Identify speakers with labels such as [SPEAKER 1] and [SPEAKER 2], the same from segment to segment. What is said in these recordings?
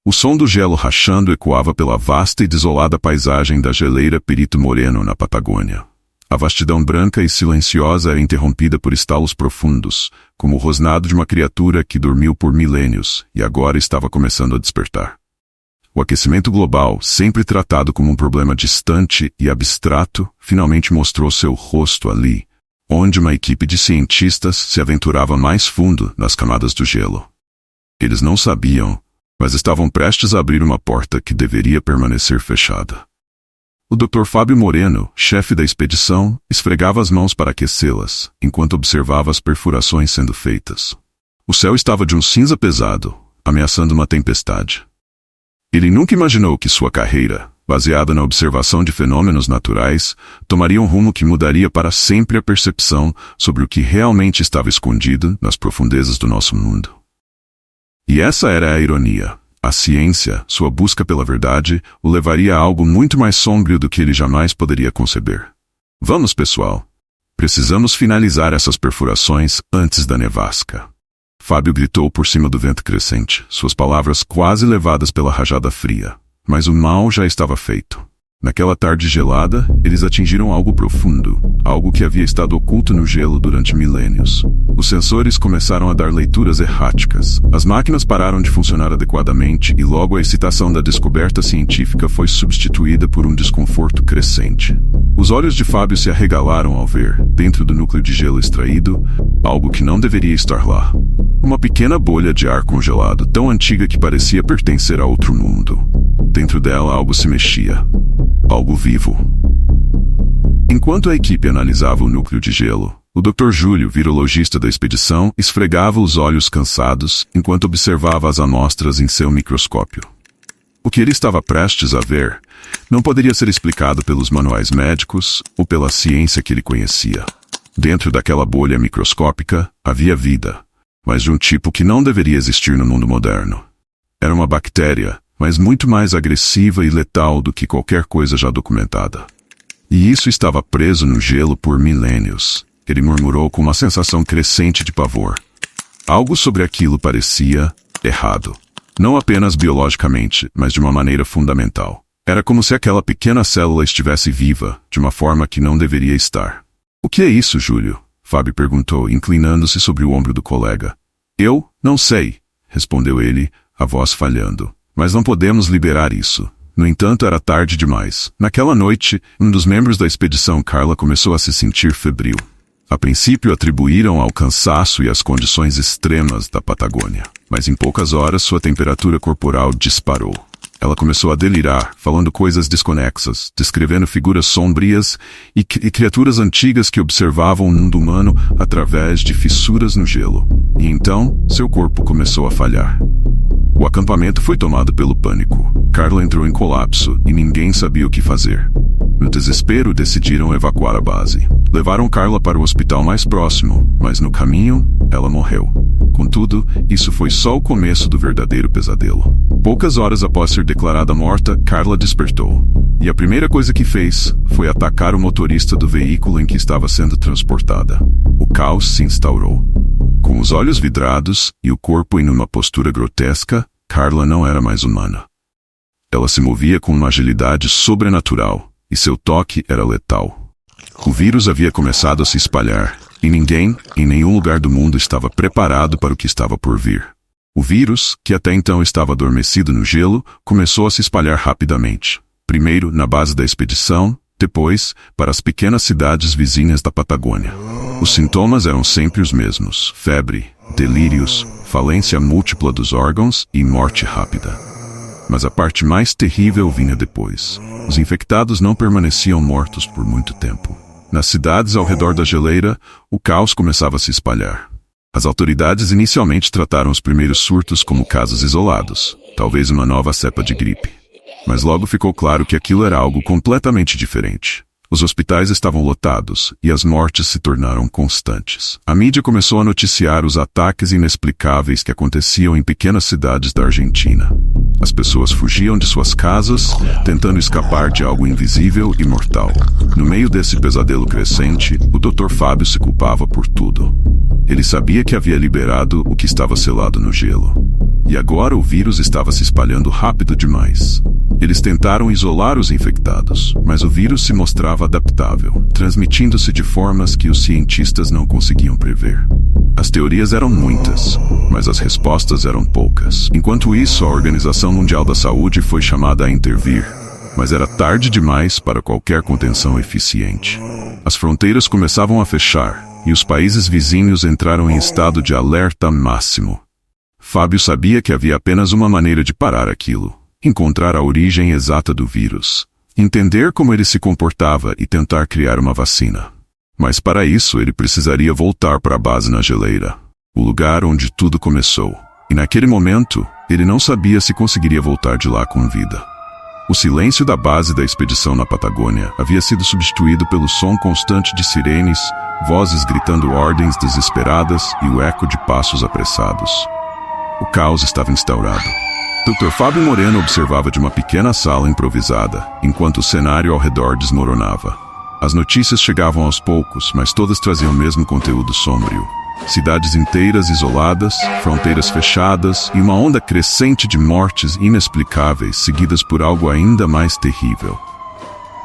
[SPEAKER 1] O som do gelo rachando ecoava pela vasta e desolada paisagem da geleira Perito Moreno na Patagônia. A vastidão branca e silenciosa era interrompida por estalos profundos, como o rosnado de uma criatura que dormiu por milênios e agora estava começando a despertar. O aquecimento global, sempre tratado como um problema distante e abstrato, finalmente mostrou seu rosto ali, onde uma equipe de cientistas se aventurava mais fundo nas camadas do gelo. Eles não sabiam, mas estavam prestes a abrir uma porta que deveria permanecer fechada. O Dr. Fábio Moreno, chefe da expedição, esfregava as mãos para aquecê-las, enquanto observava as perfurações sendo feitas. O céu estava de um cinza pesado, ameaçando uma tempestade. Ele nunca imaginou que sua carreira, baseada na observação de fenômenos naturais, tomaria um rumo que mudaria para sempre a percepção sobre o que realmente estava escondido nas profundezas do nosso mundo. E essa era a ironia. A ciência, sua busca pela verdade, o levaria a algo muito mais sombrio do que ele jamais poderia conceber. Vamos, pessoal. Precisamos finalizar essas perfurações antes da nevasca. Fábio gritou por cima do vento crescente, suas palavras quase levadas pela rajada fria. Mas o mal já estava feito. Naquela tarde gelada, eles atingiram algo profundo, algo que havia estado oculto no gelo durante milênios. Os sensores começaram a dar leituras erráticas. As máquinas pararam de funcionar adequadamente e logo a excitação da descoberta científica foi substituída por um desconforto crescente. Os olhos de Fábio se arregalaram ao ver, dentro do núcleo de gelo extraído, algo que não deveria estar lá. Uma pequena bolha de ar congelado, tão antiga que parecia pertencer a outro mundo. Dentro dela algo se mexia. Algo vivo. Enquanto a equipe analisava o núcleo de gelo, o Dr. Júlio, virologista da expedição, esfregava os olhos cansados enquanto observava as amostras em seu microscópio. O que ele estava prestes a ver não poderia ser explicado pelos manuais médicos ou pela ciência que ele conhecia. Dentro daquela bolha microscópica havia vida, mas de um tipo que não deveria existir no mundo moderno. Era uma bactéria, mas muito mais agressiva e letal do que qualquer coisa já documentada. E isso estava preso no gelo por milênios. Ele murmurou com uma sensação crescente de pavor. Algo sobre aquilo parecia errado. Não apenas biologicamente, mas de uma maneira fundamental. Era como se aquela pequena célula estivesse viva, de uma forma que não deveria estar. "O que é isso, Júlio?" Fábio perguntou, inclinando-se sobre o ombro do colega. "Eu não sei", respondeu ele, a voz falhando. "Mas não podemos liberar isso." No entanto, era tarde demais. Naquela noite, um dos membros da expedição, Carla, começou a se sentir febril. A princípio, atribuíram ao cansaço e às condições extremas da Patagônia. Mas em poucas horas, sua temperatura corporal disparou. Ela começou a delirar, falando coisas desconexas, descrevendo figuras sombrias e criaturas antigas que observavam o mundo humano através de fissuras no gelo. E então, seu corpo começou a falhar. O acampamento foi tomado pelo pânico. Carla entrou em colapso e ninguém sabia o que fazer. No desespero, decidiram evacuar a base. Levaram Carla para o hospital mais próximo, mas no caminho, ela morreu. Contudo, isso foi só o começo do verdadeiro pesadelo. Poucas horas após ser declarada morta, Carla despertou. E a primeira coisa que fez foi atacar o motorista do veículo em que estava sendo transportada. O caos se instaurou. Com os olhos vidrados e o corpo em uma postura grotesca, Carla não era mais humana. Ela se movia com uma agilidade sobrenatural, e seu toque era letal. O vírus havia começado a se espalhar, e ninguém, em nenhum lugar do mundo, estava preparado para o que estava por vir. O vírus, que até então estava adormecido no gelo, começou a se espalhar rapidamente. Primeiro na base da expedição, depois para as pequenas cidades vizinhas da Patagônia. Os sintomas eram sempre os mesmos: febre, delírios, falência múltipla dos órgãos e morte rápida. Mas a parte mais terrível vinha depois. Os infectados não permaneciam mortos por muito tempo. Nas cidades ao redor da geleira, o caos começava a se espalhar. As autoridades inicialmente trataram os primeiros surtos como casos isolados, talvez uma nova cepa de gripe. Mas logo ficou claro que aquilo era algo completamente diferente. Os hospitais estavam lotados e as mortes se tornaram constantes. A mídia começou a noticiar os ataques inexplicáveis que aconteciam em pequenas cidades da Argentina. As pessoas fugiam de suas casas, tentando escapar de algo invisível e mortal. No meio desse pesadelo crescente, o Dr. Fábio se culpava por tudo. Ele sabia que havia liberado o que estava selado no gelo. E agora o vírus estava se espalhando rápido demais. Eles tentaram isolar os infectados, mas o vírus se mostrava adaptável, transmitindo-se de formas que os cientistas não conseguiam prever. As teorias eram muitas, mas as respostas eram poucas. Enquanto isso, a Organização Mundial da Saúde foi chamada a intervir, mas era tarde demais para qualquer contenção eficiente. As fronteiras começavam a fechar, e os países vizinhos entraram em estado de alerta máximo. Fábio sabia que havia apenas uma maneira de parar aquilo: encontrar a origem exata do vírus, entender como ele se comportava e tentar criar uma vacina. Mas para isso ele precisaria voltar para a base na geleira, o lugar onde tudo começou. E naquele momento, ele não sabia se conseguiria voltar de lá com vida. O silêncio da base da expedição na Patagônia havia sido substituído pelo som constante de sirenes, vozes gritando ordens desesperadas e o eco de passos apressados. O caos estava instaurado. Dr. Fábio Moreno observava de uma pequena sala improvisada, enquanto o cenário ao redor desmoronava. As notícias chegavam aos poucos, mas todas traziam o mesmo conteúdo sombrio. Cidades inteiras isoladas, fronteiras fechadas e uma onda crescente de mortes inexplicáveis, seguidas por algo ainda mais terrível.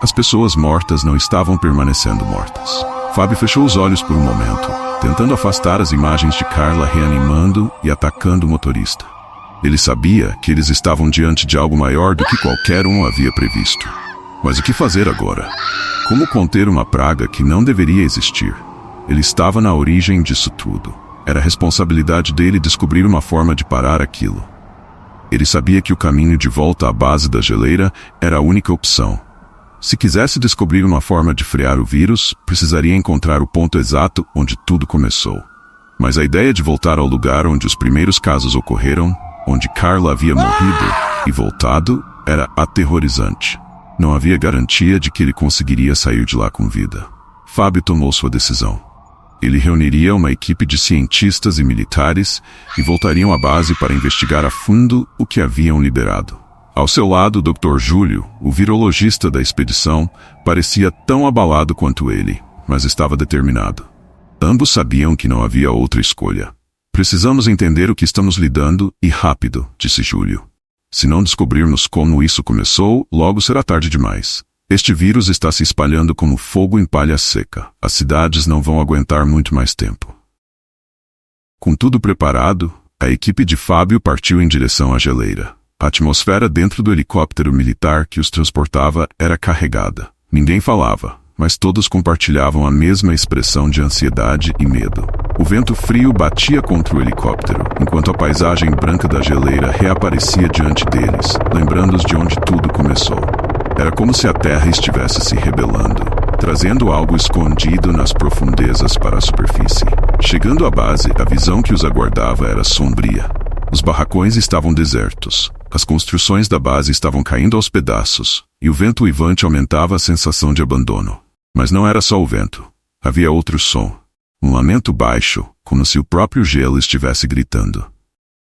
[SPEAKER 1] As pessoas mortas não estavam permanecendo mortas. Fábio fechou os olhos por um momento, tentando afastar as imagens de Carla reanimando e atacando o motorista. Ele sabia que eles estavam diante de algo maior do que qualquer um havia previsto. Mas o que fazer agora? Como conter uma praga que não deveria existir? Ele estava na origem disso tudo. Era responsabilidade dele descobrir uma forma de parar aquilo. Ele sabia que o caminho de volta à base da geleira era a única opção. Se quisesse descobrir uma forma de frear o vírus, precisaria encontrar o ponto exato onde tudo começou. Mas a ideia de voltar ao lugar onde os primeiros casos ocorreram, onde Carla havia morrido e voltado, era aterrorizante. Não havia garantia de que ele conseguiria sair de lá com vida. Fábio tomou sua decisão. Ele reuniria uma equipe de cientistas e militares e voltariam à base para investigar a fundo o que haviam liberado. Ao seu lado, o Dr. Júlio, o virologista da expedição, parecia tão abalado quanto ele, mas estava determinado. Ambos sabiam que não havia outra escolha. Precisamos entender o que estamos lidando e rápido, disse Júlio. Se não descobrirmos como isso começou, logo será tarde demais. Este vírus está se espalhando como fogo em palha seca. As cidades não vão aguentar muito mais tempo. Com tudo preparado, a equipe de Fábio partiu em direção à geleira. A atmosfera dentro do helicóptero militar que os transportava era carregada. Ninguém falava, mas todos compartilhavam a mesma expressão de ansiedade e medo. O vento frio batia contra o helicóptero, enquanto a paisagem branca da geleira reaparecia diante deles, lembrando-os de onde tudo começou. Era como se a terra estivesse se rebelando, trazendo algo escondido nas profundezas para a superfície. Chegando à base, a visão que os aguardava era sombria. Os barracões estavam desertos. As construções da base estavam caindo aos pedaços, e o vento uivante aumentava a sensação de abandono. Mas não era só o vento. Havia outro som. Um lamento baixo, como se o próprio gelo estivesse gritando.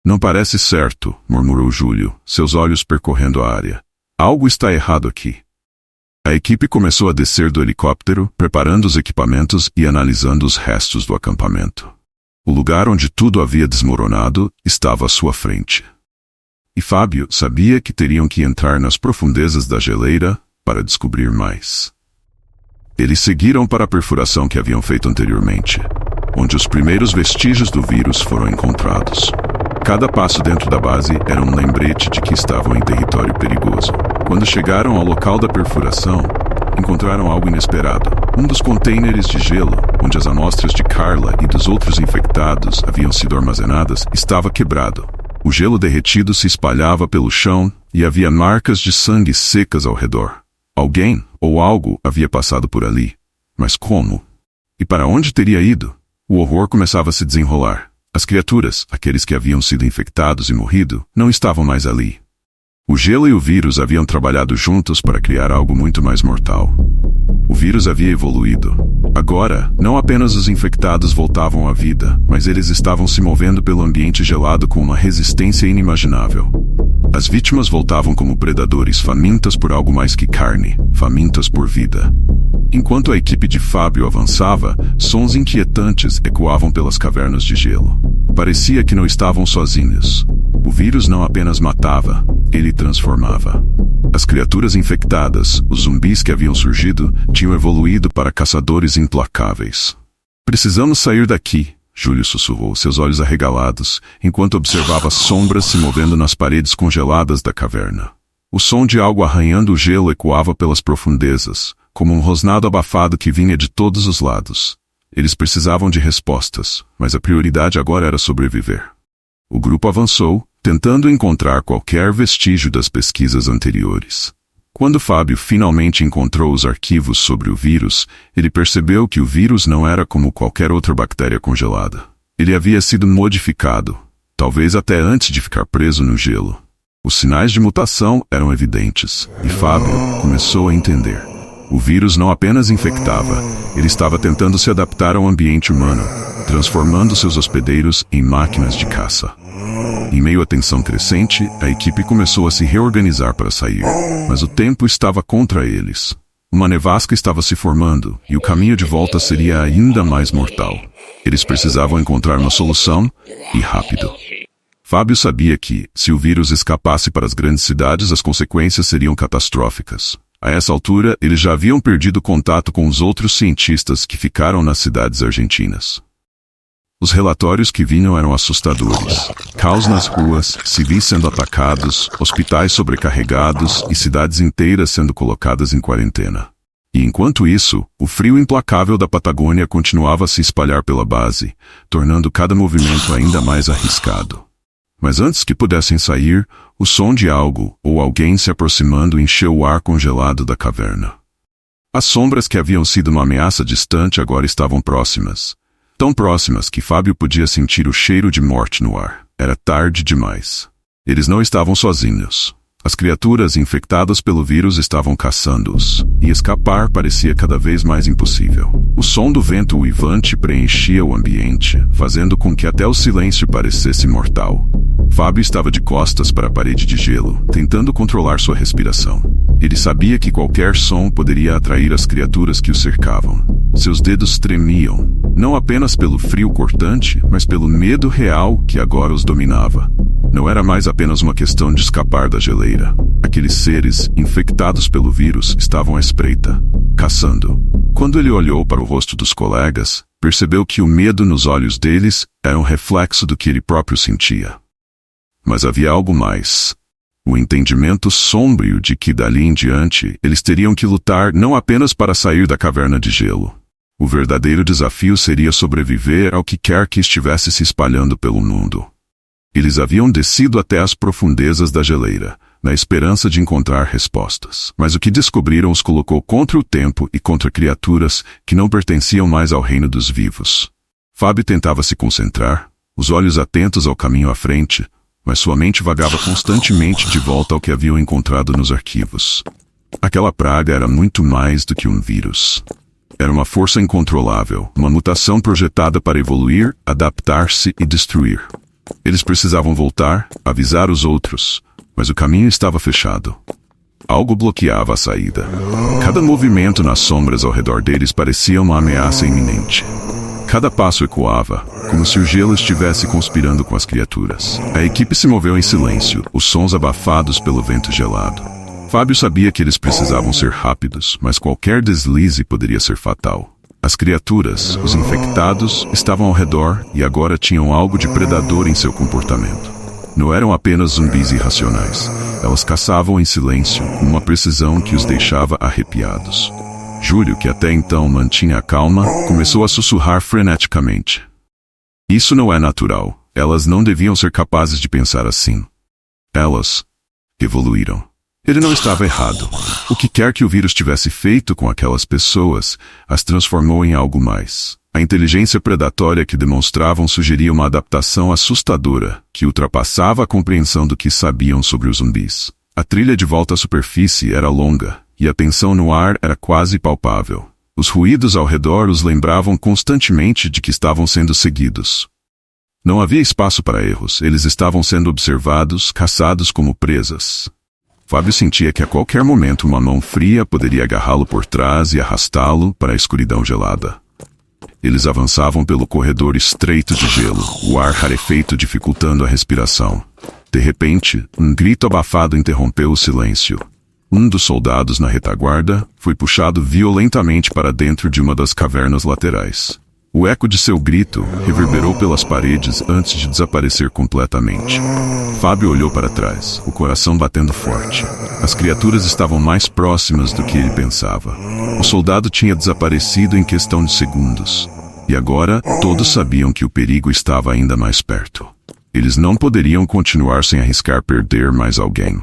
[SPEAKER 1] Não parece certo, murmurou Júlio, seus olhos percorrendo a área. Algo está errado aqui. A equipe começou a descer do helicóptero, preparando os equipamentos e analisando os restos do acampamento. O lugar onde tudo havia desmoronado estava à sua frente. E Fábio sabia que teriam que entrar nas profundezas da geleira para descobrir mais. Eles seguiram para a perfuração que haviam feito anteriormente, onde os primeiros vestígios do vírus foram encontrados. Cada passo dentro da base era um lembrete de que estavam em território perigoso. Quando chegaram ao local da perfuração, encontraram algo inesperado. Um dos contêineres de gelo, onde as amostras de Carla e dos outros infectados haviam sido armazenadas, estava quebrado. O gelo derretido se espalhava pelo chão e havia marcas de sangue secas ao redor. Alguém ou algo havia passado por ali. Mas como? E para onde teria ido? O horror começava a se desenrolar. As criaturas, aqueles que haviam sido infectados e morrido, não estavam mais ali. O gelo e o vírus haviam trabalhado juntos para criar algo muito mais mortal. O vírus havia evoluído. Agora, não apenas os infectados voltavam à vida, mas eles estavam se movendo pelo ambiente gelado com uma resistência inimaginável. As vítimas voltavam como predadores famintas por algo mais que carne, famintas por vida. Enquanto a equipe de Fábio avançava, sons inquietantes ecoavam pelas cavernas de gelo. Parecia que não estavam sozinhos. O vírus não apenas matava, ele transformava. As criaturas infectadas, os zumbis que haviam surgido, tinham evoluído para caçadores implacáveis. Precisamos sair daqui, Júlio sussurrou, seus olhos arregalados, enquanto observava sombras se movendo nas paredes congeladas da caverna. O som de algo arranhando o gelo ecoava pelas profundezas, como um rosnado abafado que vinha de todos os lados. Eles precisavam de respostas, mas a prioridade agora era sobreviver. O grupo avançou, tentando encontrar qualquer vestígio das pesquisas anteriores. Quando Fábio finalmente encontrou os arquivos sobre o vírus, ele percebeu que o vírus não era como qualquer outra bactéria congelada. Ele havia sido modificado, talvez até antes de ficar preso no gelo. Os sinais de mutação eram evidentes, e Fábio começou a entender. O vírus não apenas infectava, ele estava tentando se adaptar ao ambiente humano, transformando seus hospedeiros em máquinas de caça. Em meio à tensão crescente, a equipe começou a se reorganizar para sair, mas o tempo estava contra eles. Uma nevasca estava se formando, e o caminho de volta seria ainda mais mortal. Eles precisavam encontrar uma solução, e rápido. Fábio sabia que, se o vírus escapasse para as grandes cidades, as consequências seriam catastróficas. A essa altura, eles já haviam perdido contato com os outros cientistas que ficaram nas cidades argentinas. Os relatórios que vinham eram assustadores. Caos nas ruas, civis sendo atacados, hospitais sobrecarregados e cidades inteiras sendo colocadas em quarentena. E enquanto isso, o frio implacável da Patagônia continuava a se espalhar pela base, tornando cada movimento ainda mais arriscado. Mas antes que pudessem sair, o som de algo ou alguém se aproximando encheu o ar congelado da caverna. As sombras que haviam sido uma ameaça distante agora estavam próximas. Tão próximas que Fábio podia sentir o cheiro de morte no ar. Era tarde demais. Eles não estavam sozinhos. As criaturas infectadas pelo vírus estavam caçando-os, e escapar parecia cada vez mais impossível. O som do vento uivante preenchia o ambiente, fazendo com que até o silêncio parecesse mortal. Fábio estava de costas para a parede de gelo, tentando controlar sua respiração. Ele sabia que qualquer som poderia atrair as criaturas que o cercavam. Seus dedos tremiam, não apenas pelo frio cortante, mas pelo medo real que agora os dominava. Não era mais apenas uma questão de escapar da geleira. Aqueles seres, infectados pelo vírus, estavam à espreita, caçando. Quando ele olhou para o rosto dos colegas, percebeu que o medo nos olhos deles era um reflexo do que ele próprio sentia. Mas havia algo mais. O entendimento sombrio de que dali em diante eles teriam que lutar não apenas para sair da caverna de gelo. O verdadeiro desafio seria sobreviver ao que quer que estivesse se espalhando pelo mundo. Eles haviam descido até as profundezas da geleira, na esperança de encontrar respostas. Mas o que descobriram os colocou contra o tempo e contra criaturas que não pertenciam mais ao reino dos vivos. Fábio tentava se concentrar, os olhos atentos ao caminho à frente, mas sua mente vagava constantemente de volta ao que haviam encontrado nos arquivos. Aquela praga era muito mais do que um vírus. Era uma força incontrolável, uma mutação projetada para evoluir, adaptar-se e destruir. Eles precisavam voltar, avisar os outros, mas o caminho estava fechado. Algo bloqueava a saída. Cada movimento nas sombras ao redor deles parecia uma ameaça iminente. Cada passo ecoava, como se o gelo estivesse conspirando com as criaturas. A equipe se moveu em silêncio, os sons abafados pelo vento gelado. Fábio sabia que eles precisavam ser rápidos, mas qualquer deslize poderia ser fatal. As criaturas, os infectados, estavam ao redor e agora tinham algo de predador em seu comportamento. Não eram apenas zumbis irracionais. Elas caçavam em silêncio, com uma precisão que os deixava arrepiados. Júlio, que até então mantinha a calma, começou a sussurrar freneticamente. Isso não é natural. Elas não deviam ser capazes de pensar assim. Elas evoluíram. Ele não estava errado. O que quer que o vírus tivesse feito com aquelas pessoas, as transformou em algo mais. A inteligência predatória que demonstravam sugeria uma adaptação assustadora, que ultrapassava a compreensão do que sabiam sobre os zumbis. A trilha de volta à superfície era longa, e a tensão no ar era quase palpável. Os ruídos ao redor os lembravam constantemente de que estavam sendo seguidos. Não havia espaço para erros, eles estavam sendo observados, caçados como presas. Fábio sentia que a qualquer momento uma mão fria poderia agarrá-lo por trás e arrastá-lo para a escuridão gelada. Eles avançavam pelo corredor estreito de gelo, o ar rarefeito dificultando a respiração. De repente, um grito abafado interrompeu o silêncio. Um dos soldados na retaguarda foi puxado violentamente para dentro de uma das cavernas laterais. O eco de seu grito reverberou pelas paredes antes de desaparecer completamente. Fábio olhou para trás, o coração batendo forte. As criaturas estavam mais próximas do que ele pensava. O soldado tinha desaparecido em questão de segundos. E agora, todos sabiam que o perigo estava ainda mais perto. Eles não poderiam continuar sem arriscar perder mais alguém.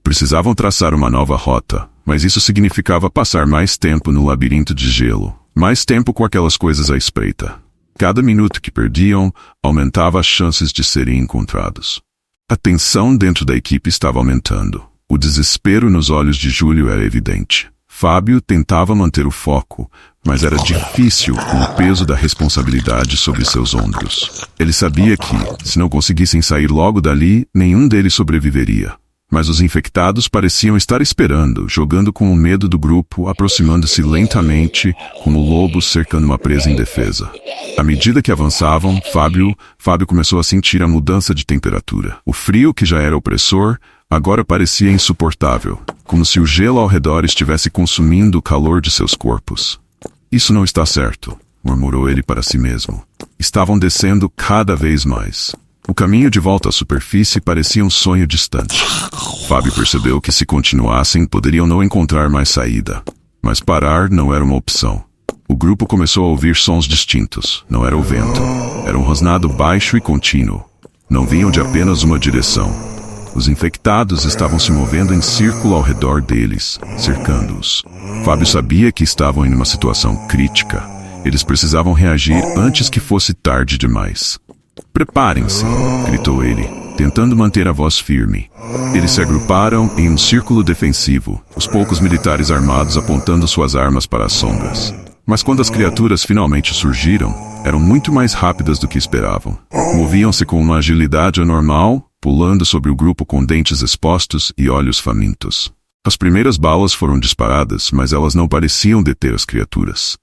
[SPEAKER 1] Precisavam traçar uma nova rota, mas isso significava passar mais tempo no labirinto de gelo. Mais tempo com aquelas coisas à espreita. Cada minuto que perdiam, aumentava as chances de serem encontrados. A tensão dentro da equipe estava aumentando. O desespero nos olhos de Júlio era evidente. Fábio tentava manter o foco, mas era difícil com o peso da responsabilidade sobre seus ombros. Ele sabia que, se não conseguissem sair logo dali, nenhum deles sobreviveria. Mas os infectados pareciam estar esperando, jogando com o medo do grupo, aproximando-se lentamente, como lobos cercando uma presa indefesa. À medida que avançavam, Fábio começou a sentir a mudança de temperatura. O frio, que já era opressor, agora parecia insuportável, como se o gelo ao redor estivesse consumindo o calor de seus corpos. Isso não está certo, murmurou ele para si mesmo. Estavam descendo cada vez mais. O caminho de volta à superfície parecia um sonho distante. Fábio percebeu que se continuassem poderiam não encontrar mais saída. Mas parar não era uma opção. O grupo começou a ouvir sons distintos. Não era o vento. Era um rosnado baixo e contínuo. Não vinham de apenas uma direção. Os infectados estavam se movendo em círculo ao redor deles, cercando-os. Fábio sabia que estavam em uma situação crítica. Eles precisavam reagir antes que fosse tarde demais. "Preparem-se", gritou ele, tentando manter a voz firme. Eles se agruparam em um círculo defensivo, os poucos militares armados apontando suas armas para as sombras. Mas quando as criaturas finalmente surgiram, eram muito mais rápidas do que esperavam. Moviam-se com uma agilidade anormal, pulando sobre o grupo com dentes expostos e olhos famintos. As primeiras balas foram disparadas, mas elas não pareciam deter as criaturas.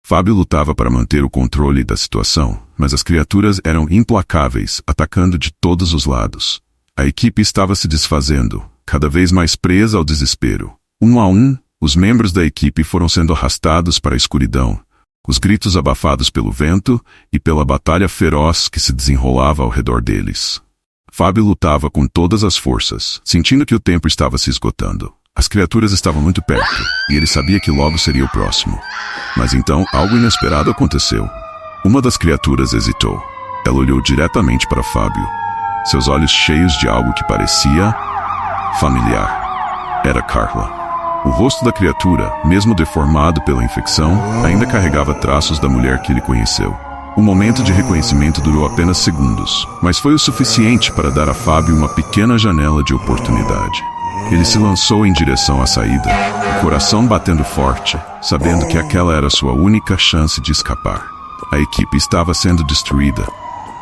[SPEAKER 1] Fábio lutava para manter o controle da situação, mas as criaturas eram implacáveis, atacando de todos os lados. A equipe estava se desfazendo, cada vez mais presa ao desespero. Um a um, os membros da equipe foram sendo arrastados para a escuridão, os gritos abafados pelo vento e pela batalha feroz que se desenrolava ao redor deles. Fábio lutava com todas as forças, sentindo que o tempo estava se esgotando. As criaturas estavam muito perto, e ele sabia que logo seria o próximo. Mas então, algo inesperado aconteceu. Uma das criaturas hesitou. Ela olhou diretamente para Fábio, seus olhos cheios de algo que parecia familiar. Era Carla. O rosto da criatura, mesmo deformado pela infecção, ainda carregava traços da mulher que ele conheceu. O momento de reconhecimento durou apenas segundos, mas foi o suficiente para dar a Fábio uma pequena janela de oportunidade. Ele se lançou em direção à saída, o coração batendo forte, sabendo que aquela era sua única chance de escapar. A equipe estava sendo destruída,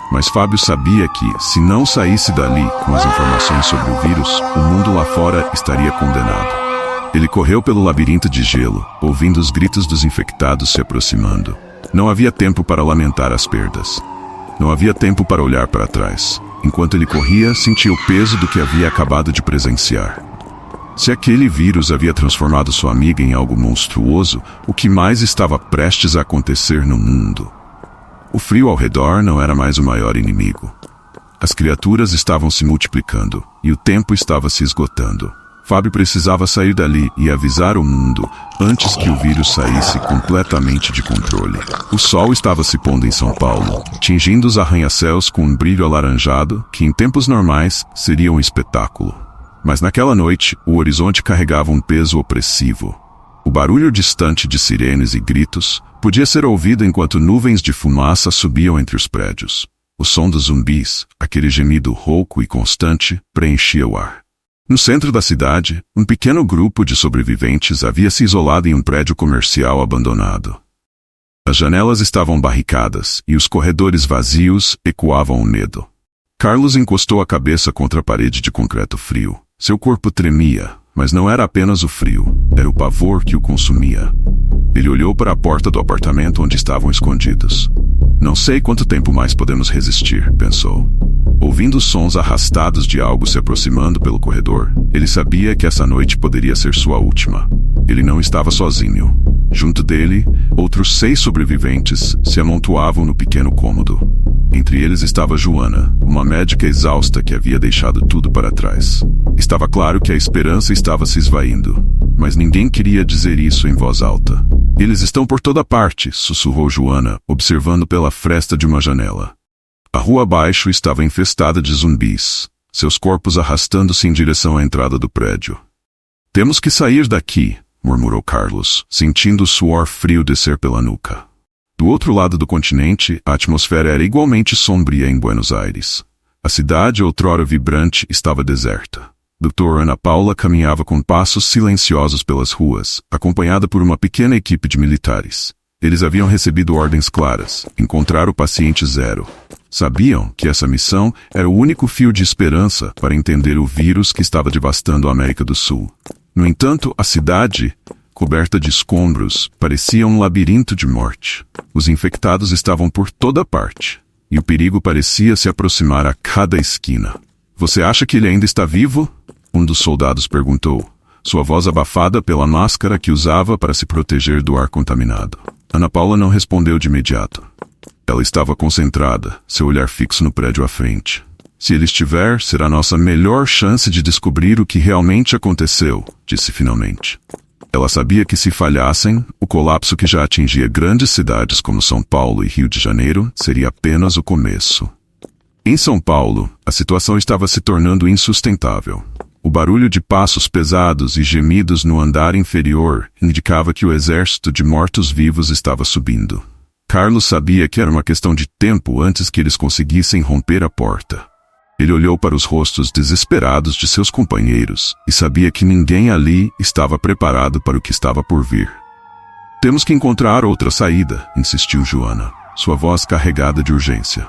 [SPEAKER 1] mas Fábio sabia que, se não saísse dali com as informações sobre o vírus, o mundo lá fora estaria condenado. Ele correu pelo labirinto de gelo, ouvindo os gritos dos infectados se aproximando. Não havia tempo para lamentar as perdas. Não havia tempo para olhar para trás. Enquanto ele corria, sentia o peso do que havia acabado de presenciar. Se aquele vírus havia transformado sua amiga em algo monstruoso, o que mais estava prestes a acontecer no mundo? O frio ao redor não era mais o maior inimigo. As criaturas estavam se multiplicando, e o tempo estava se esgotando. Fábio precisava sair dali e avisar o mundo antes que o vírus saísse completamente de controle. O sol estava se pondo em São Paulo, tingindo os arranha-céus com um brilho alaranjado que em tempos normais seria um espetáculo. Mas naquela noite, o horizonte carregava um peso opressivo. O barulho distante de sirenes e gritos podia ser ouvido enquanto nuvens de fumaça subiam entre os prédios. O som dos zumbis, aquele gemido rouco e constante, preenchia o ar. No centro da cidade, um pequeno grupo de sobreviventes havia se isolado em um prédio comercial abandonado. As janelas estavam barricadas e os corredores vazios ecoavam o medo. Carlos encostou a cabeça contra a parede de concreto frio. Seu corpo tremia, mas não era apenas o frio, era o pavor que o consumia. Ele olhou para a porta do apartamento onde estavam escondidos. Não sei quanto tempo mais podemos resistir, pensou. Ouvindo sons arrastados de algo se aproximando pelo corredor, ele sabia que essa noite poderia ser sua última. Ele não estava sozinho. Junto dele, outros 6 sobreviventes se amontoavam no pequeno cômodo. Entre eles estava Joana, uma médica exausta que havia deixado tudo para trás. Estava claro que a esperança estava se esvaindo, mas ninguém queria dizer isso em voz alta. Eles estão por toda parte, sussurrou Joana, observando pela fresta de uma janela. A rua abaixo estava infestada de zumbis, seus corpos arrastando-se em direção à entrada do prédio. Temos que sair daqui, murmurou Carlos, sentindo o suor frio descer pela nuca. Do outro lado do continente, a atmosfera era igualmente sombria em Buenos Aires. A cidade, outrora vibrante, estava deserta. Dr. Ana Paula caminhava com passos silenciosos pelas ruas, acompanhada por uma pequena equipe de militares. Eles haviam recebido ordens claras: encontrar o paciente zero. Sabiam que essa missão era o único fio de esperança para entender o vírus que estava devastando a América do Sul. No entanto, a cidade, coberta de escombros, parecia um labirinto de morte. Os infectados estavam por toda parte, e o perigo parecia se aproximar a cada esquina. Você acha que ele ainda está vivo? Um dos soldados perguntou, sua voz abafada pela máscara que usava para se proteger do ar contaminado. Ana Paula não respondeu de imediato. Ela estava concentrada, seu olhar fixo no prédio à frente. Se ele estiver, será nossa melhor chance de descobrir o que realmente aconteceu, disse finalmente. Ela sabia que se falhassem, o colapso que já atingia grandes cidades como São Paulo e Rio de Janeiro seria apenas o começo. Em São Paulo, a situação estava se tornando insustentável. O barulho de passos pesados e gemidos no andar inferior indicava que o exército de mortos-vivos estava subindo. Carlos sabia que era uma questão de tempo antes que eles conseguissem romper a porta. Ele olhou para os rostos desesperados de seus companheiros e sabia que ninguém ali estava preparado para o que estava por vir. Temos que encontrar outra saída, insistiu Joana, sua voz carregada de urgência.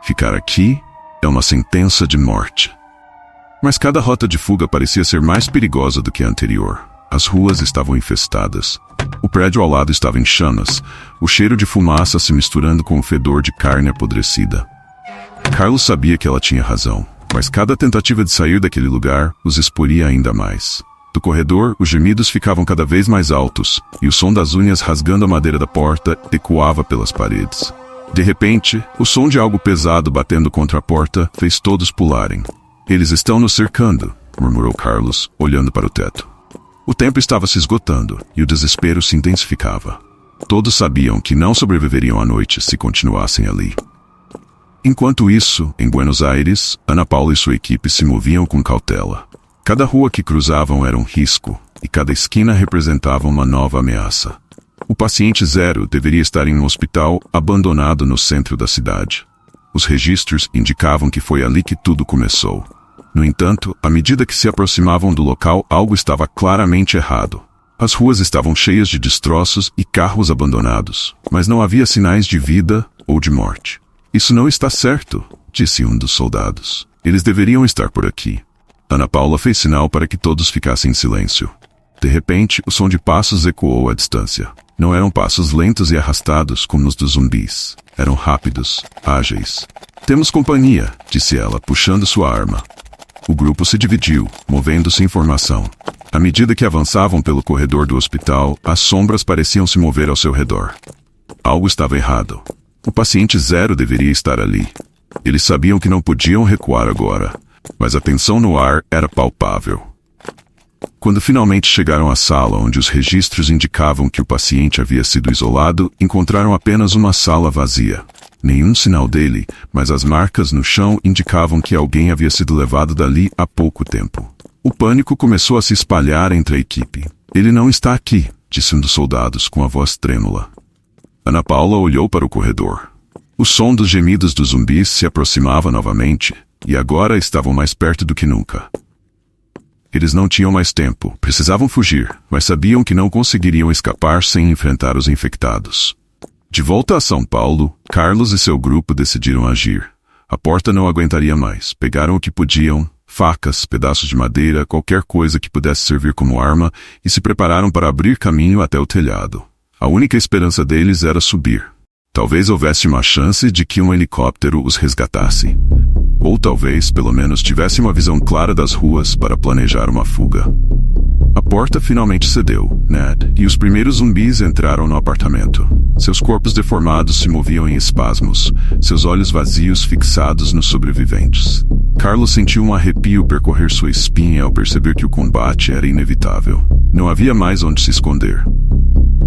[SPEAKER 1] Ficar aqui é uma sentença de morte. Mas cada rota de fuga parecia ser mais perigosa do que a anterior. As ruas estavam infestadas. O prédio ao lado estava em chamas, o cheiro de fumaça se misturando com o fedor de carne apodrecida. Carlos sabia que ela tinha razão, mas cada tentativa de sair daquele lugar os exporia ainda mais. Do corredor, os gemidos ficavam cada vez mais altos, e o som das unhas rasgando a madeira da porta ecoava pelas paredes. De repente, o som de algo pesado batendo contra a porta fez todos pularem. Eles estão nos cercando, murmurou Carlos, olhando para o teto. O tempo estava se esgotando, e o desespero se intensificava. Todos sabiam que não sobreviveriam à noite se continuassem ali. Enquanto isso, em Buenos Aires, Ana Paula e sua equipe se moviam com cautela. Cada rua que cruzavam era um risco, e cada esquina representava uma nova ameaça. O paciente zero deveria estar em um hospital abandonado no centro da cidade. Os registros indicavam que foi ali que tudo começou. No entanto, à medida que se aproximavam do local, algo estava claramente errado. As ruas estavam cheias de destroços e carros abandonados, mas não havia sinais de vida ou de morte. Isso não está certo, disse um dos soldados. Eles deveriam estar por aqui. Ana Paula fez sinal para que todos ficassem em silêncio. De repente, o som de passos ecoou à distância. Não eram passos lentos e arrastados como os dos zumbis. Eram rápidos, ágeis. Temos companhia, disse ela, puxando sua arma. O grupo se dividiu, movendo-se em formação. À medida que avançavam pelo corredor do hospital, as sombras pareciam se mover ao seu redor. Algo estava errado. O paciente zero deveria estar ali. Eles sabiam que não podiam recuar agora, mas a tensão no ar era palpável. Quando finalmente chegaram à sala onde os registros indicavam que o paciente havia sido isolado, encontraram apenas uma sala vazia. Nenhum sinal dele, mas as marcas no chão indicavam que alguém havia sido levado dali há pouco tempo. O pânico começou a se espalhar entre a equipe. Ele não está aqui, disse um dos soldados com a voz trêmula. Ana Paula olhou para o corredor. O som dos gemidos dos zumbis se aproximava novamente, e agora estavam mais perto do que nunca. Eles não tinham mais tempo, precisavam fugir, mas sabiam que não conseguiriam escapar sem enfrentar os infectados. De volta a São Paulo, Carlos e seu grupo decidiram agir. A porta não aguentaria mais. Pegaram o que podiam, facas, pedaços de madeira, qualquer coisa que pudesse servir como arma, e se prepararam para abrir caminho até o telhado. A única esperança deles era subir. Talvez houvesse uma chance de que um helicóptero os resgatasse. Ou talvez, pelo menos, tivesse uma visão clara das ruas para planejar uma fuga. A porta finalmente cedeu, Ned, e os primeiros zumbis entraram no apartamento. Seus corpos deformados se moviam em espasmos, seus olhos vazios fixados nos sobreviventes. Carlos sentiu um arrepio percorrer sua espinha ao perceber que o combate era inevitável. Não havia mais onde se esconder.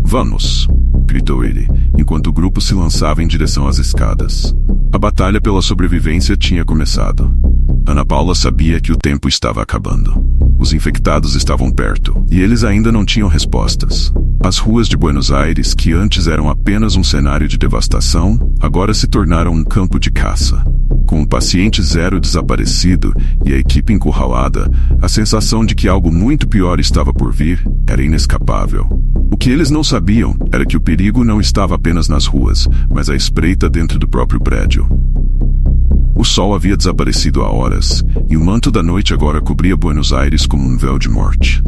[SPEAKER 1] "Vamos!" gritou ele, enquanto o grupo se lançava em direção às escadas. A batalha pela sobrevivência tinha começado. Ana Paula sabia que o tempo estava acabando. Os infectados estavam perto, e eles ainda não tinham respostas. As ruas de Buenos Aires, que antes eram apenas um cenário de devastação, agora se tornaram um campo de caça. Com o paciente zero desaparecido e a equipe encurralada, a sensação de que algo muito pior estava por vir era inescapável. O que eles não sabiam era que o perigo não estava apenas nas ruas, mas à espreita dentro do próprio prédio. O sol havia desaparecido há horas, e o manto da noite agora cobria Buenos Aires como um véu de morte.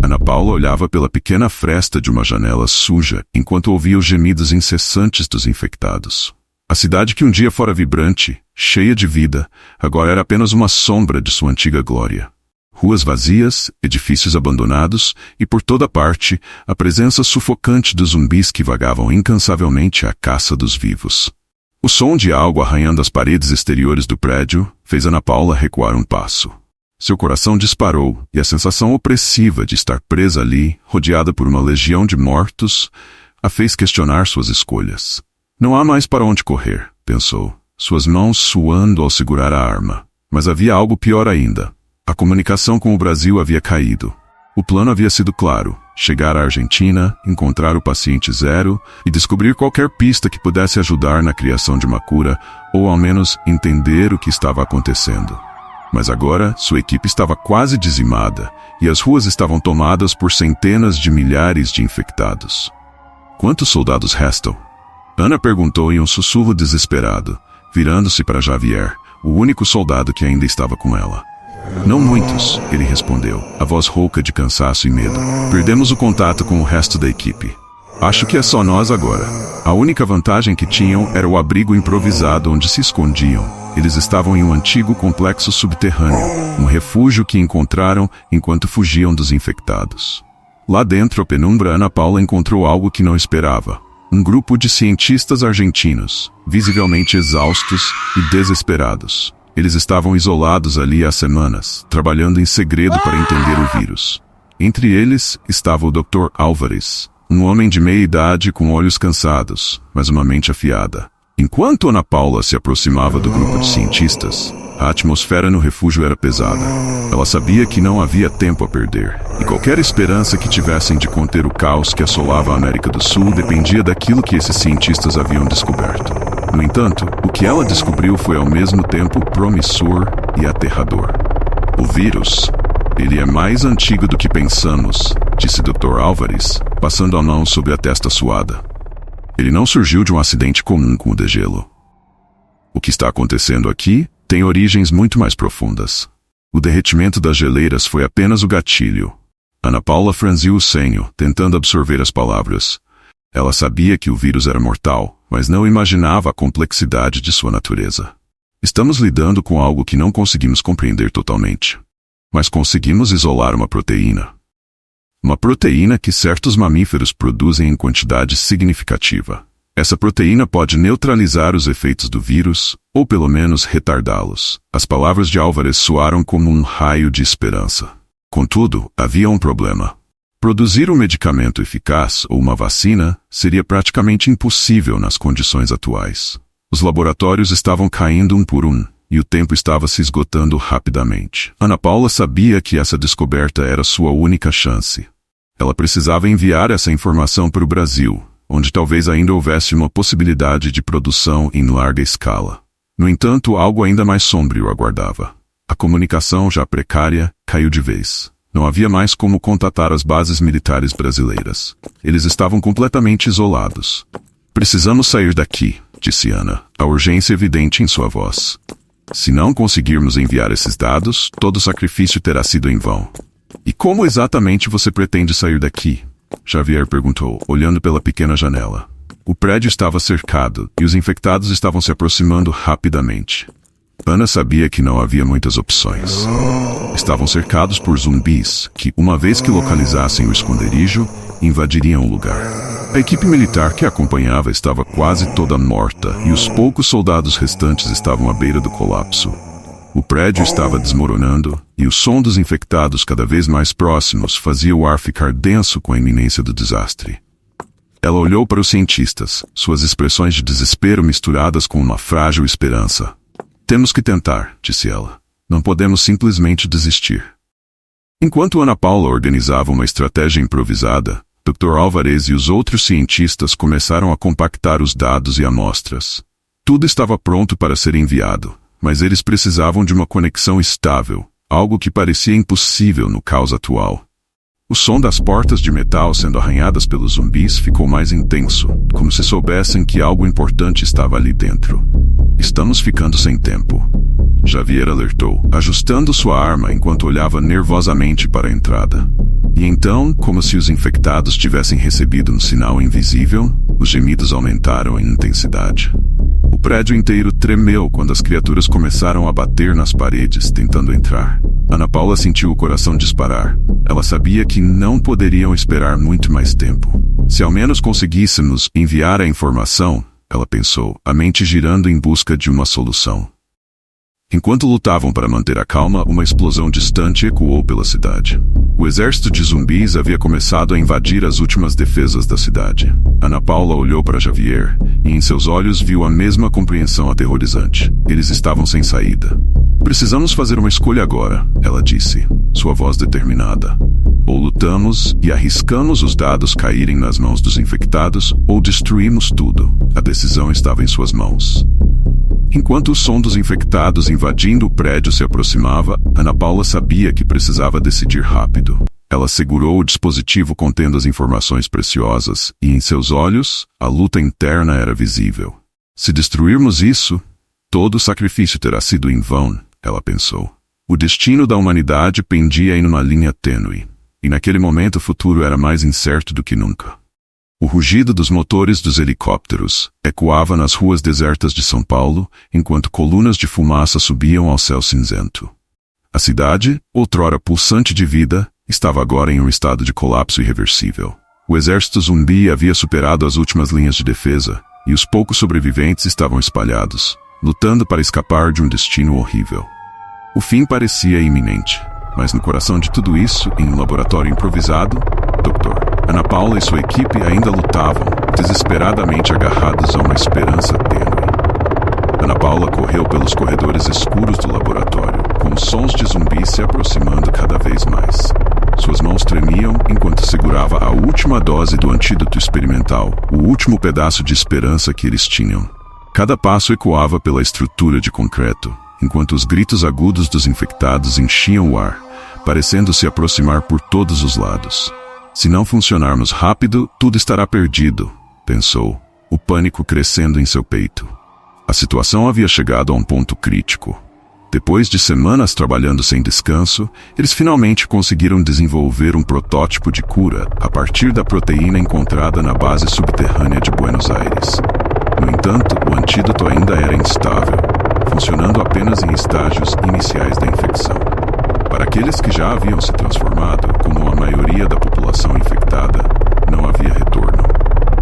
[SPEAKER 1] Ana Paula olhava pela pequena fresta de uma janela suja, enquanto ouvia os gemidos incessantes dos infectados. A cidade que um dia fora vibrante, cheia de vida, agora era apenas uma sombra de sua antiga glória. Ruas vazias, edifícios abandonados e, por toda parte, a presença sufocante dos zumbis que vagavam incansavelmente à caça dos vivos. O som de algo arranhando as paredes exteriores do prédio fez Ana Paula recuar um passo. Seu coração disparou e a sensação opressiva de estar presa ali, rodeada por uma legião de mortos, a fez questionar suas escolhas. Não há mais para onde correr, pensou, suas mãos suando ao segurar a arma. Mas havia algo pior ainda. A comunicação com o Brasil havia caído. O plano havia sido claro: chegar à Argentina, encontrar o paciente zero e descobrir qualquer pista que pudesse ajudar na criação de uma cura, ou ao menos entender o que estava acontecendo. Mas agora, sua equipe estava quase dizimada e as ruas estavam tomadas por centenas de milhares de infectados. Quantos soldados restam? Ana perguntou em um sussurro desesperado, virando-se para Javier, o único soldado que ainda estava com ela. Não muitos, ele respondeu, a voz rouca de cansaço e medo. Perdemos o contato com o resto da equipe. Acho que é só nós agora. A única vantagem que tinham era o abrigo improvisado onde se escondiam. Eles estavam em um antigo complexo subterrâneo, um refúgio que encontraram enquanto fugiam dos infectados. Lá dentro, a penumbra, Ana Paula encontrou algo que não esperava. Um grupo de cientistas argentinos, visivelmente exaustos e desesperados. Eles estavam isolados ali há semanas, trabalhando em segredo para entender o vírus. Entre eles estava o Dr. Álvares, um homem de meia idade com olhos cansados, mas uma mente afiada. Enquanto Ana Paula se aproximava do grupo de cientistas, a atmosfera no refúgio era pesada. Ela sabia que não havia tempo a perder, e qualquer esperança que tivessem de conter o caos que assolava a América do Sul dependia daquilo que esses cientistas haviam descoberto. No entanto, o que ela descobriu foi ao mesmo tempo promissor e aterrador. O vírus, ele é mais antigo do que pensamos, disse Dr. Álvares, passando a mão sobre a testa suada. Ele não surgiu de um acidente comum com o degelo. O que está acontecendo aqui tem origens muito mais profundas. O derretimento das geleiras foi apenas o gatilho. Ana Paula franziu o senho, tentando absorver as palavras. Ela sabia que o vírus era mortal, mas não imaginava a complexidade de sua natureza. Estamos lidando com algo que não conseguimos compreender totalmente. Mas conseguimos isolar uma proteína. Uma proteína que certos mamíferos produzem em quantidade significativa. Essa proteína pode neutralizar os efeitos do vírus, ou pelo menos retardá-los. As palavras de Álvares soaram como um raio de esperança. Contudo, havia um problema. Produzir um medicamento eficaz ou uma vacina seria praticamente impossível nas condições atuais. Os laboratórios estavam caindo um por um, e o tempo estava se esgotando rapidamente. Ana Paula sabia que essa descoberta era sua única chance. Ela precisava enviar essa informação para o Brasil, onde talvez ainda houvesse uma possibilidade de produção em larga escala. No entanto, algo ainda mais sombrio aguardava. A comunicação, já precária, caiu de vez. Não havia mais como contatar as bases militares brasileiras. Eles estavam completamente isolados. Precisamos sair daqui, disse Ana, a urgência evidente em sua voz. Se não conseguirmos enviar esses dados, todo sacrifício terá sido em vão. E como exatamente você pretende sair daqui? Xavier perguntou, olhando pela pequena janela. O prédio estava cercado e os infectados estavam se aproximando rapidamente. Ana sabia que não havia muitas opções. Estavam cercados por zumbis que, uma vez que localizassem o esconderijo, invadiriam o lugar. A equipe militar que a acompanhava estava quase toda morta e os poucos soldados restantes estavam à beira do colapso. O prédio estava desmoronando e o som dos infectados cada vez mais próximos fazia o ar ficar denso com a iminência do desastre. Ela olhou para os cientistas, suas expressões de desespero misturadas com uma frágil esperança. Temos que tentar, disse ela. Não podemos simplesmente desistir. Enquanto Ana Paula organizava uma estratégia improvisada, Dr. Álvares e os outros cientistas começaram a compactar os dados e amostras. Tudo estava pronto para ser enviado, mas eles precisavam de uma conexão estável, algo que parecia impossível no caos atual. O som das portas de metal sendo arranhadas pelos zumbis ficou mais intenso, como se soubessem que algo importante estava ali dentro. Estamos ficando sem tempo. Xavier alertou, ajustando sua arma enquanto olhava nervosamente para a entrada. E então, como se os infectados tivessem recebido um sinal invisível, os gemidos aumentaram em intensidade. O prédio inteiro tremeu quando as criaturas começaram a bater nas paredes, tentando entrar. Ana Paula sentiu o coração disparar. Ela sabia que não poderiam esperar muito mais tempo. Se ao menos conseguíssemos enviar a informação, ela pensou, a mente girando em busca de uma solução. Enquanto lutavam para manter a calma, uma explosão distante ecoou pela cidade. O exército de zumbis havia começado a invadir as últimas defesas da cidade. Ana Paula olhou para Xavier, e em seus olhos viu a mesma compreensão aterrorizante. Eles estavam sem saída. Precisamos fazer uma escolha agora, ela disse, sua voz determinada. Ou lutamos e arriscamos os dados caírem nas mãos dos infectados, ou destruímos tudo. A decisão estava em suas mãos. Enquanto o som dos infectados invadindo o prédio se aproximava, Ana Paula sabia que precisava decidir rápido. Ela segurou o dispositivo contendo as informações preciosas, e em seus olhos, a luta interna era visível. Se destruirmos isso, todo o sacrifício terá sido em vão, ela pensou. O destino da humanidade pendia em uma linha tênue, e naquele momento o futuro era mais incerto do que nunca. O rugido dos motores dos helicópteros ecoava nas ruas desertas de São Paulo, enquanto colunas de fumaça subiam ao céu cinzento. A cidade, outrora pulsante de vida, estava agora em um estado de colapso irreversível. O exército zumbi havia superado as últimas linhas de defesa, e os poucos sobreviventes estavam espalhados, lutando para escapar de um destino horrível. O fim parecia iminente, mas no coração de tudo isso, em um laboratório improvisado, Dr. Ana Paula e sua equipe ainda lutavam, desesperadamente agarrados a uma esperança tênue. Ana Paula correu pelos corredores escuros do laboratório, com os sons de zumbis se aproximando cada vez mais. Suas mãos tremiam enquanto segurava a última dose do antídoto experimental, o último pedaço de esperança que eles tinham. Cada passo ecoava pela estrutura de concreto, enquanto os gritos agudos dos infectados enchiam o ar, parecendo se aproximar por todos os lados. Se não funcionarmos rápido, tudo estará perdido, pensou, o pânico crescendo em seu peito. A situação havia chegado a um ponto crítico. Depois de semanas trabalhando sem descanso, eles finalmente conseguiram desenvolver um protótipo de cura a partir da proteína encontrada na base subterrânea de Buenos Aires. No entanto, o antídoto ainda era instável, funcionando apenas em estágios iniciais da infecção. Para aqueles que já haviam se transformado, como a maioria da população infectada, não havia retorno.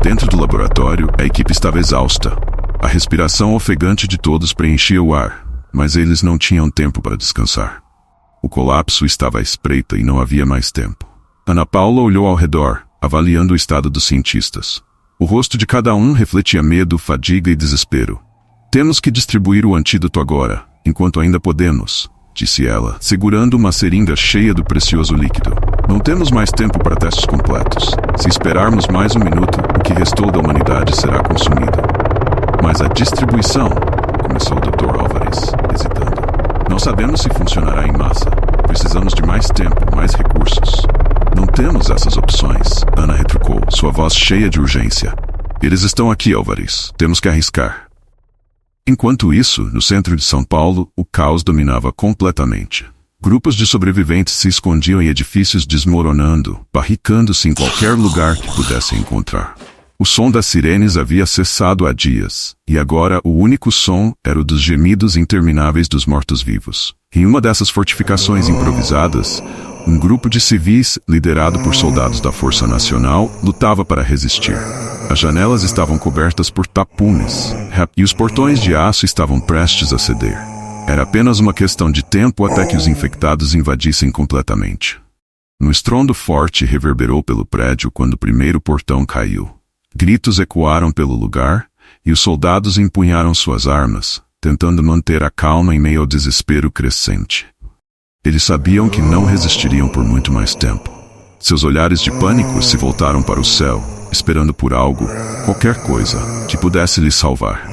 [SPEAKER 1] Dentro do laboratório, a equipe estava exausta. A respiração ofegante de todos preenchia o ar, mas eles não tinham tempo para descansar. O colapso estava à espreita e não havia mais tempo. Ana Paula olhou ao redor, avaliando o estado dos cientistas. O rosto de cada um refletia medo, fadiga e desespero. Temos que distribuir o antídoto agora, enquanto ainda podemos, disse ela, segurando uma seringa cheia do precioso líquido. Não temos mais tempo para testes completos. Se esperarmos mais um minuto, o que restou da humanidade será consumido. Mas a distribuição, começou o Dr. Álvares, hesitando. Não sabemos se funcionará em massa. Precisamos de mais tempo, mais recursos. Não temos essas opções, Ana retrucou, sua voz cheia de urgência. Eles estão aqui, Álvares. Temos que arriscar. Enquanto isso, no centro de São Paulo, o caos dominava completamente. Grupos de sobreviventes se escondiam em edifícios desmoronando, barricando-se em qualquer lugar que pudessem encontrar. O som das sirenes havia cessado há dias, e agora o único som era o dos gemidos intermináveis dos mortos-vivos. Em uma dessas fortificações improvisadas, um grupo de civis, liderado por soldados da Força Nacional, lutava para resistir. As janelas estavam cobertas por tapumes, e os portões de aço estavam prestes a ceder. Era apenas uma questão de tempo até que os infectados invadissem completamente. Um estrondo forte reverberou pelo prédio quando o primeiro portão caiu. Gritos ecoaram pelo lugar, e os soldados empunharam suas armas, tentando manter a calma em meio ao desespero crescente. Eles sabiam que não resistiriam por muito mais tempo. Seus olhares de pânico se voltaram para o céu, esperando por algo, qualquer coisa, que pudesse lhes salvar.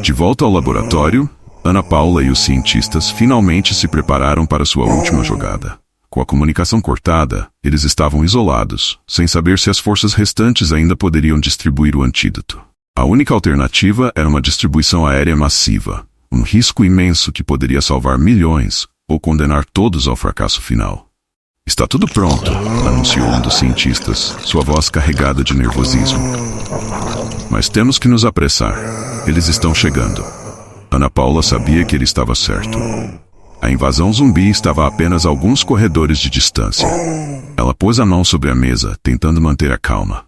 [SPEAKER 1] De volta ao laboratório, Ana Paula e os cientistas finalmente se prepararam para sua última jogada. Com a comunicação cortada, eles estavam isolados, sem saber se as forças restantes ainda poderiam distribuir o antídoto. A única alternativa era uma distribuição aérea massiva, um risco imenso que poderia salvar milhões ou condenar todos ao fracasso final. Está tudo pronto, anunciou um dos cientistas, sua voz carregada de nervosismo. Mas temos que nos apressar. Eles estão chegando. Ana Paula sabia que ele estava certo. A invasão zumbi estava a apenas alguns corredores de distância. Ela pôs a mão sobre a mesa, tentando manter a calma.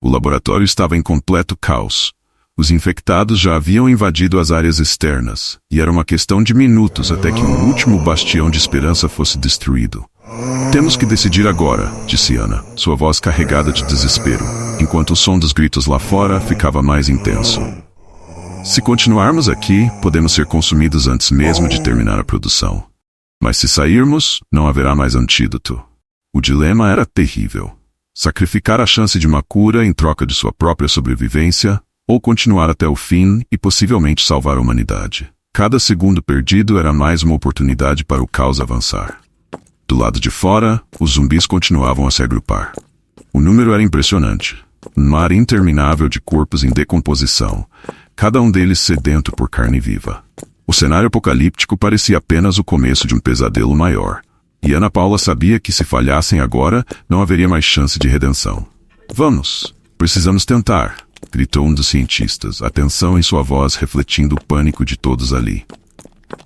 [SPEAKER 1] O laboratório estava em completo caos. Os infectados já haviam invadido as áreas externas, e era uma questão de minutos até que o último bastião de esperança fosse destruído. Temos que decidir agora, disse Ana, sua voz carregada de desespero, enquanto o som dos gritos lá fora ficava mais intenso. Se continuarmos aqui, podemos ser consumidos antes mesmo de terminar a produção. Mas se sairmos, não haverá mais antídoto. O dilema era terrível. Sacrificar a chance de uma cura em troca de sua própria sobrevivência, ou continuar até o fim e possivelmente salvar a humanidade. Cada segundo perdido era mais uma oportunidade para o caos avançar. Do lado de fora, os zumbis continuavam a se agrupar. O número era impressionante. Um mar interminável de corpos em decomposição, cada um deles sedento por carne viva. O cenário apocalíptico parecia apenas o começo de um pesadelo maior. E Ana Paula sabia que se falhassem agora, não haveria mais chance de redenção. Vamos, precisamos tentar, gritou um dos cientistas, a tensão em sua voz refletindo o pânico de todos ali.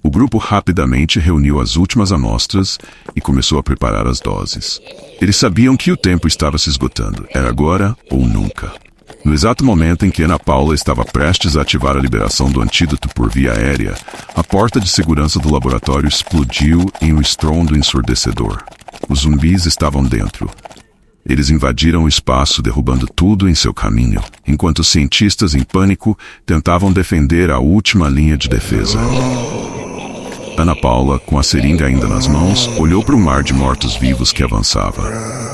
[SPEAKER 1] O grupo rapidamente reuniu as últimas amostras e começou a preparar as doses. Eles sabiam que o tempo estava se esgotando. Era agora ou nunca. No exato momento em que Ana Paula estava prestes a ativar a liberação do antídoto por via aérea, a porta de segurança do laboratório explodiu em um estrondo ensurdecedor. Os zumbis estavam dentro. Eles invadiram o espaço, derrubando tudo em seu caminho, enquanto os cientistas em pânico tentavam defender a última linha de defesa. Ana Paula, com a seringa ainda nas mãos, olhou para o mar de mortos-vivos que avançava.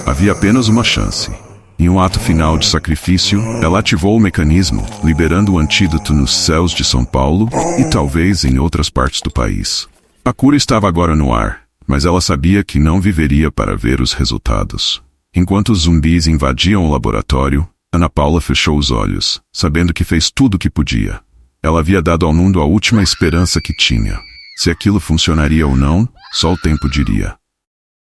[SPEAKER 1] Havia apenas uma chance. Em um ato final de sacrifício, ela ativou o mecanismo, liberando o antídoto nos céus de São Paulo e talvez em outras partes do país. A cura estava agora no ar, mas ela sabia que não viveria para ver os resultados. Enquanto os zumbis invadiam o laboratório, Ana Paula fechou os olhos, sabendo que fez tudo o que podia. Ela havia dado ao mundo a última esperança que tinha. Se aquilo funcionaria ou não, só o tempo diria.